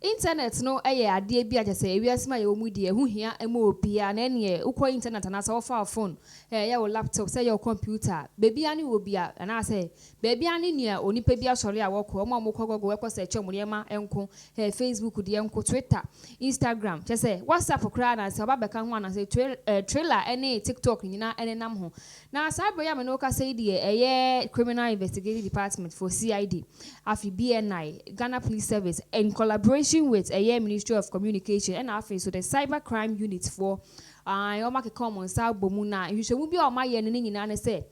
internet no ade bi a say ewiasema ye omu de ehu hia ema obia na ene ukọ internet na sa ofa phone ya wo laptop say your computer baby ani obia na say baby ani nia onipa bi asori a wokọ omo kogogo we ko search omuriema enko Facebook de enko Twitter Instagram say WhatsApp kra na say obabeka ho na say trailer ene TikTok nyina ene nam ho na cyber ya me no ka say de criminal investigative department for CID afi BNI Ghana Police Service in collaboration with a Ministry of Communication and after so the cybercrime unit for o make common sa bomu na hwehwemu bi o ma ye ne nyina ne se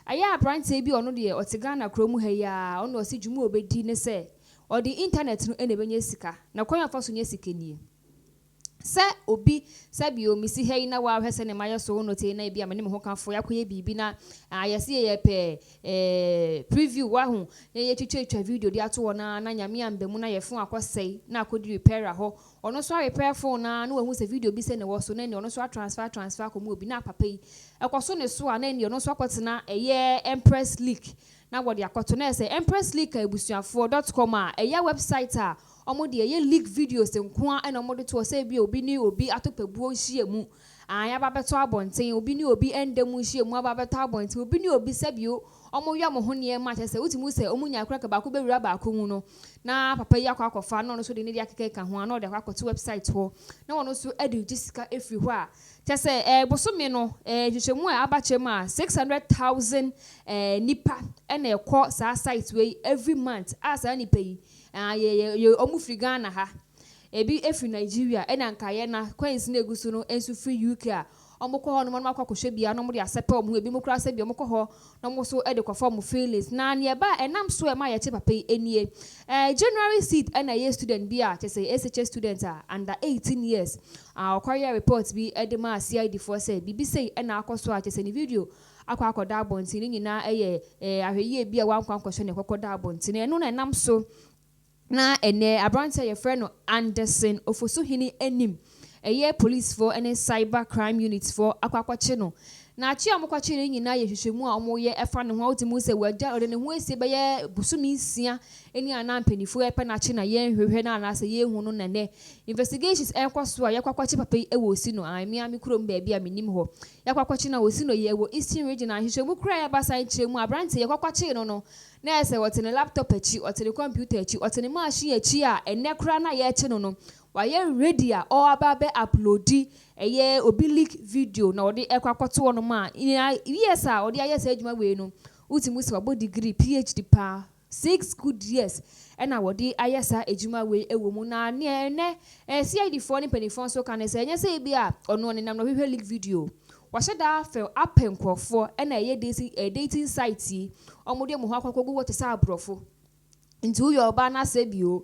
aya brand bi ono de otigana kromu ha ya ono si dwumu obedi ne se o the internet no ene benya sika na kwan afa so nya sika nie se obi sabio misi hei na wa hwese ne maye so no te na bia me ho kanfo yakoye bibi na ayese ye pe preview wa hu ye twetwa video de ato na nyame ambemu na ye fon akosei na akodi repair ho ono so repair phone na hu se video bi se ne wo so na ne ono so transfer komu obi na papa yi ekoso ne so a na ne ono so akotena Empressleak na wodi akoto na se Empressleak ebusuafo.com a website a omo de ye leak videos nko a na omo de to say bi obi ni obi atopabuo nhie mu aya babeto abonten obi ni obi endemu nhie mu ababeto abonten obi ni obi sabio omo wi amoho ne ma che se utimu se omu nya akra ka ba ko bewura ba ko hu no na papa yi akwa no so de ne de akeka ka ho na de akwa to website ho na wono so edi jisika efri ho a che se bosome no hwehwemu a abachema 600,000 nipa na ekọ sa site we every month as nipa yi ye omu free Ghana ha ebi efri Nigeria ena nkaye na coins na egusu no ensu free UK a omukọ ho no mo akwakohwe bia no mo de asepe omu ebi mo kura se bia omukọ ho no mo so de kwafo feelings na ne ba enam so e ma ye che papa enie January seat ena ye student bia che say SHS student under 18 years acquire reports bi edema CID for say bibi say ena akoso a che say ni video akwakoda abonti ni nyina ahweye bia wankwankwohwe ne kwakoda abonti ne no na enam so na ene abrante ye friend no Anderson ofoso hini enim police for any cybercrime units for akwakwache no na achi amokwache ne nyina ye hwehwemu a omo ye efa ne ho otimu se waja ode ne ho ese be ye busumi nsia eni ana mpanifo epe na achi na ye hwehwe na ana se ye hu no nene investigations enkoso a yakwakwache papa ewo si no ami kurom ba bia menim ho yakwakwache na osi no ye wo Eastern region a hwehwemu kura ya basa nchemu abrante yakwakwache no na ese wotene laptop achi wotene computer achi wotene machine achi a ene kura na ye achi no waye ready a o ababe uploadi obi leak video na odi ekwakoto no ma yes a odi ayesa adwuma we no utimu se wabo degree PhD pa 6 good years ena wodi ayesa adwuma we ewo mu na ne CID for ni penifon so kan se enye se bia ono ne nam no hwehwe leak video washeda fe apenkrofo ena dating site omode mo ho akwakogu wote sa abrofo into your banner say bio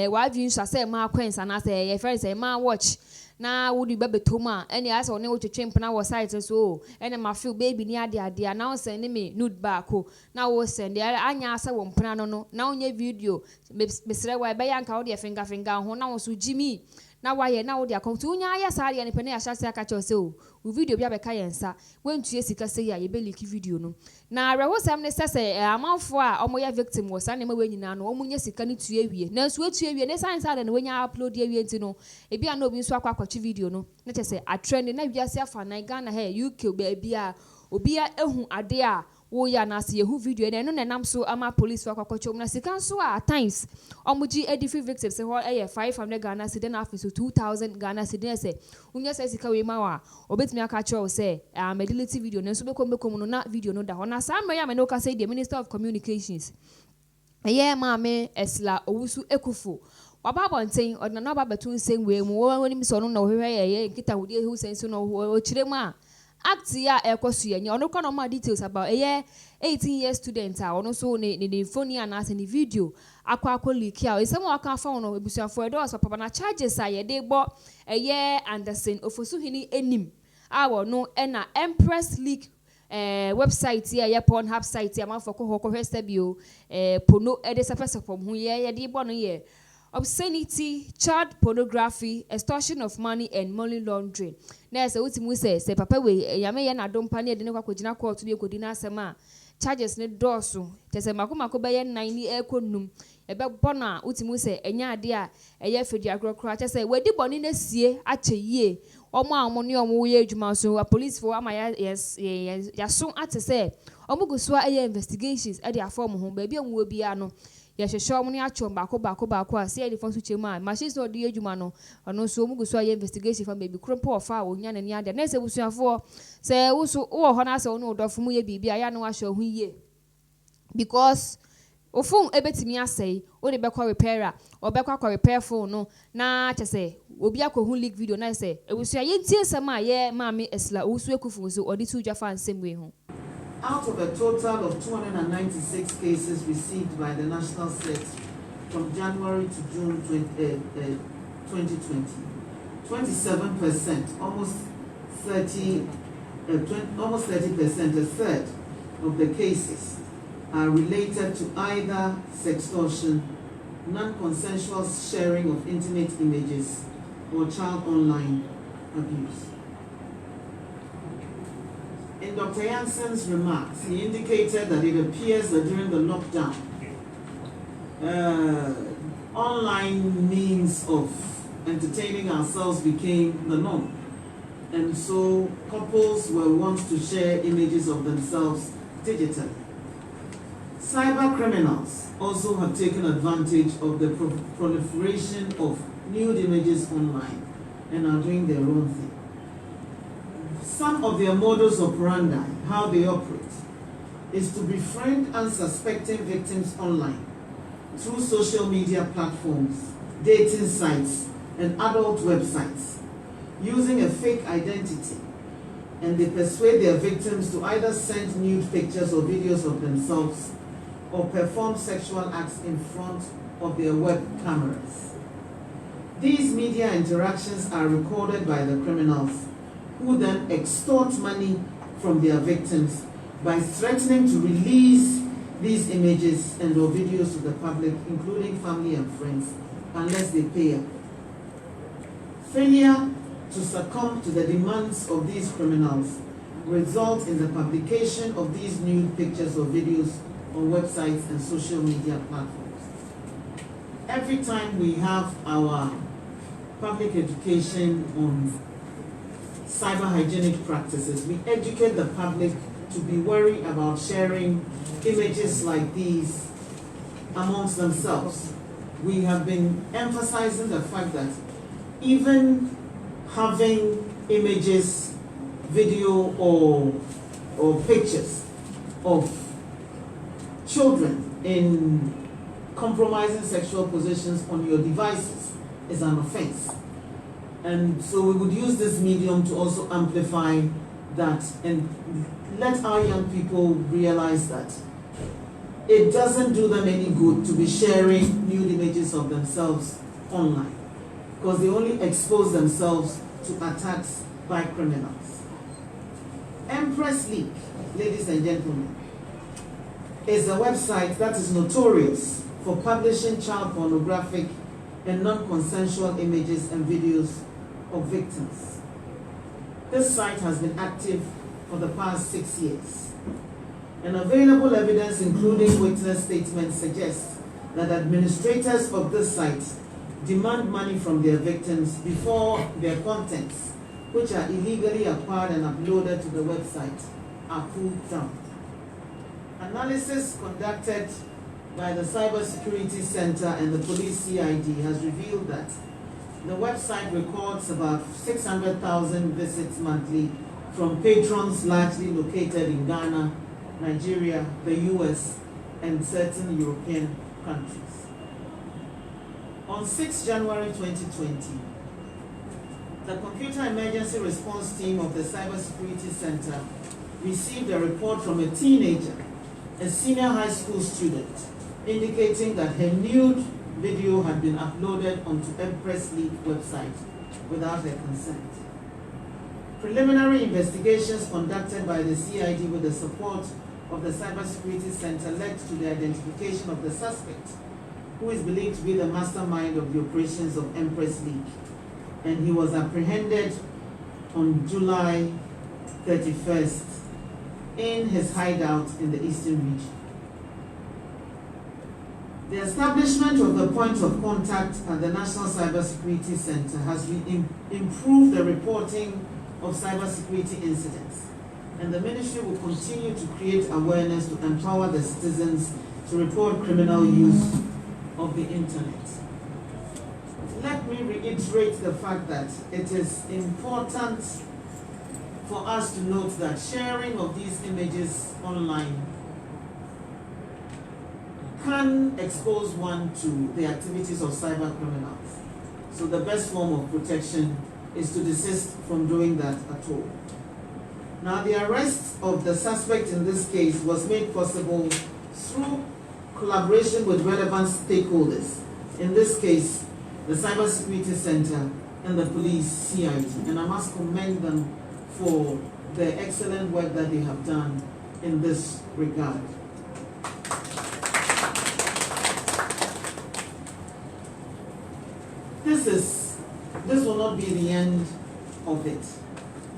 wa view say ma coins and say your friends say ma watch na wudi bebe toma any as on wo twetwe mpna wo site so any ma feel baby ni ade na send me nude back na wo send anya asa wo mpna no na onye video mesre wa be yanka wo de finger ho na wo so jimi na waye na wo de account unya aya sare ya ne pene ya hyase aka che se o video bia be ka yensa wentu esika se ya ye be leak video no na rehosam ne sese amanfo a omo ya victim wo sa ne ma wenyina no omo nya sika ne tue wie na so tue wie ne science ade ne wenya upload ye wie ntino e bia na obi nso akwachi video no na che se a trend na wiase afa na Ghana he UK ba bia obi a ehu ade a wo ya na se yehu video ne no na nam so ama police akwakochom na sika so at times omuji edifi victims se ho 500 Ghana cedi na afi so 2000 Ghana cedi se unya se sika we ma wa obetimi aka cho se medility video ne so bekom no na video no da ho na sama ya me no ka say the Minister of Communications ma me esla owusu ekufu wababonten odna na babetun sen we mu woni mi so no na ohwehwe ye nkita hudi ehu sen so no o chiremu a act ya ekosu ye ono kono ma details about 18 years student a ono so ne phone ya na ase ne video akwa leak ya esem aka fa ono ebusuafo edo so papa na charges a ye de bo Anderson ofosu hini enim a wono na Empressleak website ya Pornhub site ya manfo ko hwesta bio pono ede sapesopom hu ye de bo no ye obscenity, child pornography, extortion of money and money laundering. Na se utimu se papa we yame ye na dompa ne de ne kwakogina court bi ekodi na asema charges ne dosu te se makoma ko be ye 9 ni ekonum ebe bona utimu se enya ade a eye fedi agrokro ache se wedi boni na sie ache yie omo a omo ne omo ye adwuma so police for ama ya so ate se omo guso eye investigations e dey afom ho ba bia nwo bia no ya hwehwe omo ne acho bako a se defense chema machines no dey adwuma no ono so omo guso eye investigation fa baby krompo ofa a onya nani ade na se busuafo se wo ho na se ono odofo mu ye bibia ya no ahwe ho yie because phone ebetimi asay o de bekwa repairer o bekwa kwa repair phone no na chese obi akohu leak video na say ewusu ye ntie sama ye maami esla osu ekufu so odi tu dwa fa nsem we ho. Out of a total of 296 cases received by the national set from January to June 2020, 27%, almost 30%, a third of the cases are related to either sextortion, non-consensual sharing of intimate images, or child online abuse. In Dr. Jansen's remarks, he indicated that it appears that during the lockdown, online means of entertaining ourselves became the norm. And so couples were wont to share images of themselves digitally. Cyber criminals also have taken advantage of the proliferation of nude images online and are doing their own thing. Some of their modus operandi, how they operate, is to befriend unsuspecting victims online through social media platforms, dating sites, and adult websites, using a fake identity, and they persuade their victims to either send nude pictures or videos of themselves or perform sexual acts in front of their web cameras. These media interactions are recorded by the criminals, who then extort money from their victims by threatening to release these images and or videos to the public, including family and friends, unless they pay up. Failure to succumb to the demands of these criminals result in the publication of these nude pictures or videos on websites and social media platforms. Every time we have our public education on cyber hygienic practices, we educate the public to be wary about sharing images like these amongst themselves. We have been emphasizing the fact that even having images, video, or pictures of children in compromising sexual positions on your devices is an offense. And so we would use this medium to also amplify that and let our young people realize that it doesn't do them any good to be sharing nude images of themselves online, because they only expose themselves to attacks by criminals. Empressleak, ladies and gentlemen, is a website that is notorious for publishing child pornographic and non-consensual images and videos of victims. This site has been active for the past 6 years. And available evidence, including witness statements, suggests that administrators of this site demand money from their victims before their contents, which are illegally acquired and uploaded to the website, are pulled down. Analysis conducted by the Cybersecurity Center and the Police CID has revealed that the website records about 600,000 visits monthly from patrons largely located in Ghana, Nigeria, the US, and certain European countries. On 6 January 2020, the Computer Emergency Response Team of the Cybersecurity Center received a report from a teenager, a senior high school student, indicating that her nude video had been uploaded onto Empressleak website without her consent. Preliminary investigations conducted by the CID with the support of the Cybersecurity Center led to the identification of the suspect, who is believed to be the mastermind of the operations of Empressleak, and he was apprehended on July 31st in his hideout in the eastern region. The establishment of the point of contact at the National Cybersecurity Center has improved the reporting of cybersecurity incidents, and the ministry will continue to create awareness to empower the citizens to report criminal use of the internet. Let me reiterate the fact that it is important for us to note that sharing of these images online can expose one to the activities of cyber criminals. So the best form of protection is to desist from doing that at all. Now, the arrest of the suspect in this case was made possible through collaboration with relevant stakeholders. In this case, the Cybersecurity Center and the police CID. And I must commend them for the excellent work that they have done in this regard. This will not be the end of it,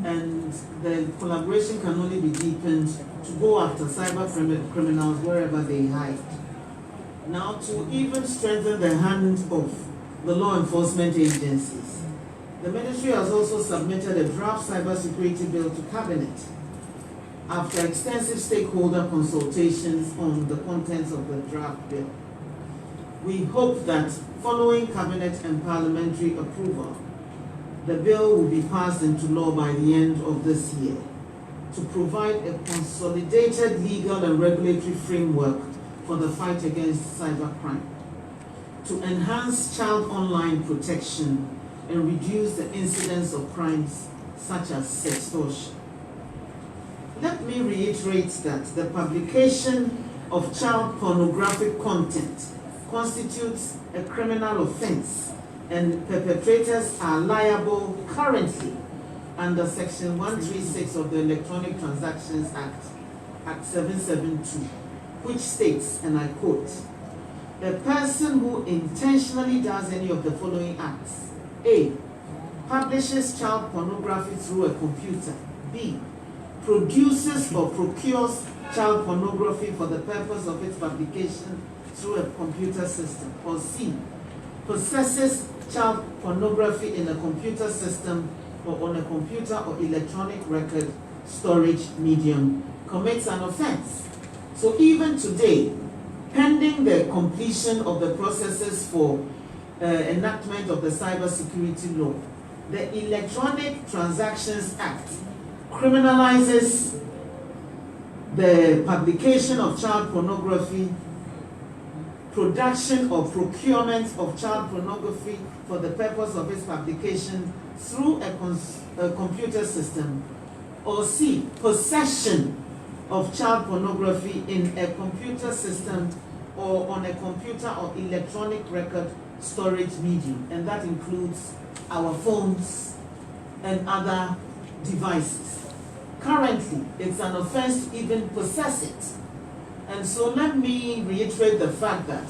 and the collaboration can only be deepened to go after cyber criminals wherever they hide. Now, to even strengthen the hand of the law enforcement agencies, the ministry has also submitted a draft cybersecurity bill to Cabinet after extensive stakeholder consultations on the contents of the draft bill. We hope that following Cabinet and parliamentary approval, the bill will be passed into law by the end of this year to provide a consolidated legal and regulatory framework for the fight against cybercrime, to enhance child online protection and reduce the incidence of crimes such as sextortion. Let me reiterate that the publication of child pornographic content constitutes a criminal offense, and perpetrators are liable currently under Section 136 of the Electronic Transactions Act, Act 772, which states, and I quote, "A person who intentionally does any of the following acts: A, publishes child pornography through a computer; B, produces or procures child pornography for the purpose of its publication through a computer system; or C, possesses child pornography in a computer system or on a computer or electronic record storage medium, commits an offense." So even today, pending the completion of the processes for enactment of the cybersecurity law, the Electronic Transactions Act criminalizes the publication of child pornography, production or procurement of child pornography for the purpose of its publication through a computer system; or C, possession of child pornography in a computer system or on a computer or electronic record storage medium, and that includes our phones and other devices. Currently, it's an offense to even possess it. And so let me reiterate the fact that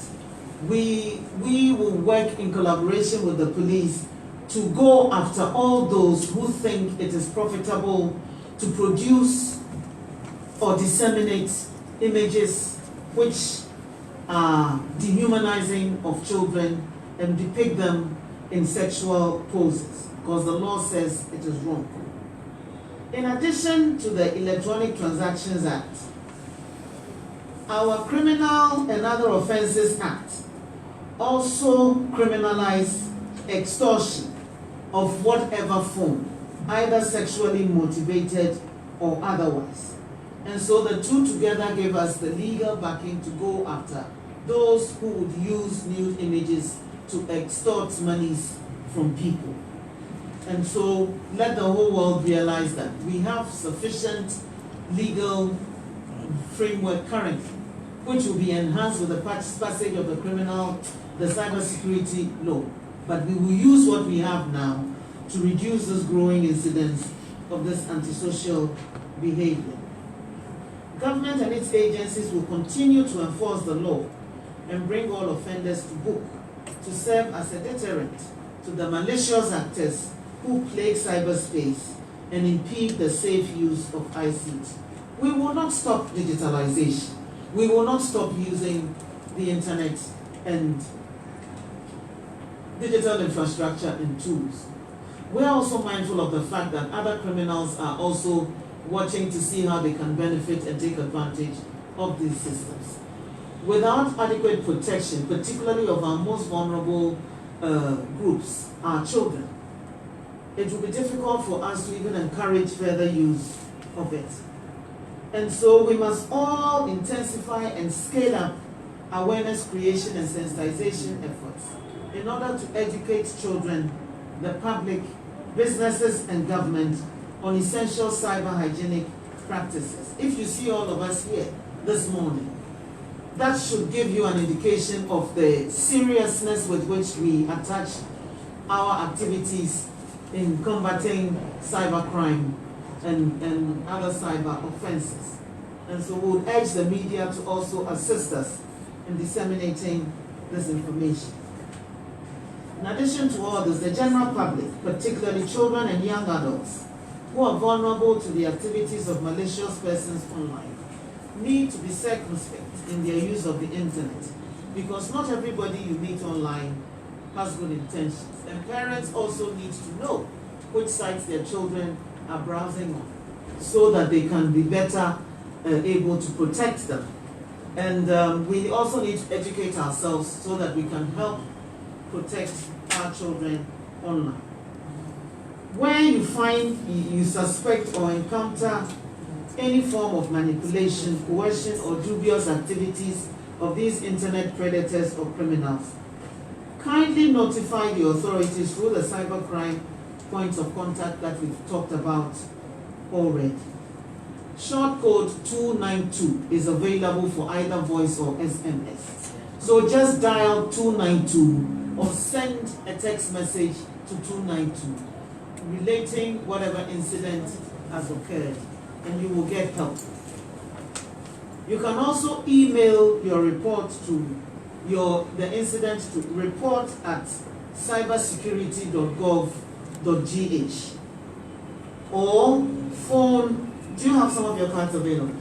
we will work in collaboration with the police to go after all those who think it is profitable to produce or disseminate images which are dehumanizing of children and depict them in sexual poses, because the law says it is wrong. In addition to the Electronic Transactions Act, our Criminal and Other Offences Act also criminalize extortion of whatever form, either sexually motivated or otherwise. And so the two together give us the legal backing to go after those who would use nude images to extort monies from people. And so let the whole world realize that we have sufficient legal framework currently, which will be enhanced with the passage of the cybersecurity law. But we will use what we have now to reduce this growing incidence of this antisocial behavior. Government and its agencies will continue to enforce the law and bring all offenders to book to serve as a deterrent to the malicious actors who plague cyberspace and impede the safe use of ICT. We will not stop digitalization. We will not stop using the internet and digital infrastructure and tools. We are also mindful of the fact that other criminals are also watching to see how they can benefit and take advantage of these systems. Without adequate protection, particularly of our most vulnerable groups, our children, it will be difficult for us to even encourage further use of it. And so we must all intensify and scale up awareness creation and sensitization efforts in order to educate children, the public, businesses, and government on essential cyber hygienic practices. If you see all of us here this morning, that should give you an indication of the seriousness with which we attach our activities in combating cybercrime and other cyber offenses. And so we would urge the media to also assist us in disseminating this information. In addition to all this, the general public, particularly children and young adults, who are vulnerable to the activities of malicious persons online, need to be circumspect in their use of the internet, because not everybody you meet online has good intentions. And parents also need to know which sites their children are browsing on, so that they can be better able to protect them. And we also need to educate ourselves so that we can help protect our children online. When you find, you suspect or encounter any form of manipulation, coercion, or dubious activities of these internet predators or criminals, kindly notify the authorities through the cybercrime points of contact that we've talked about already. Short code 292 is available for either voice or SMS. So just dial 292 or send a text message to 292 relating whatever incident has occurred, and you will get help. You can also email your report to the incident to report@cybersecurity.gov.gh, or phone. Do you have some of your cards available?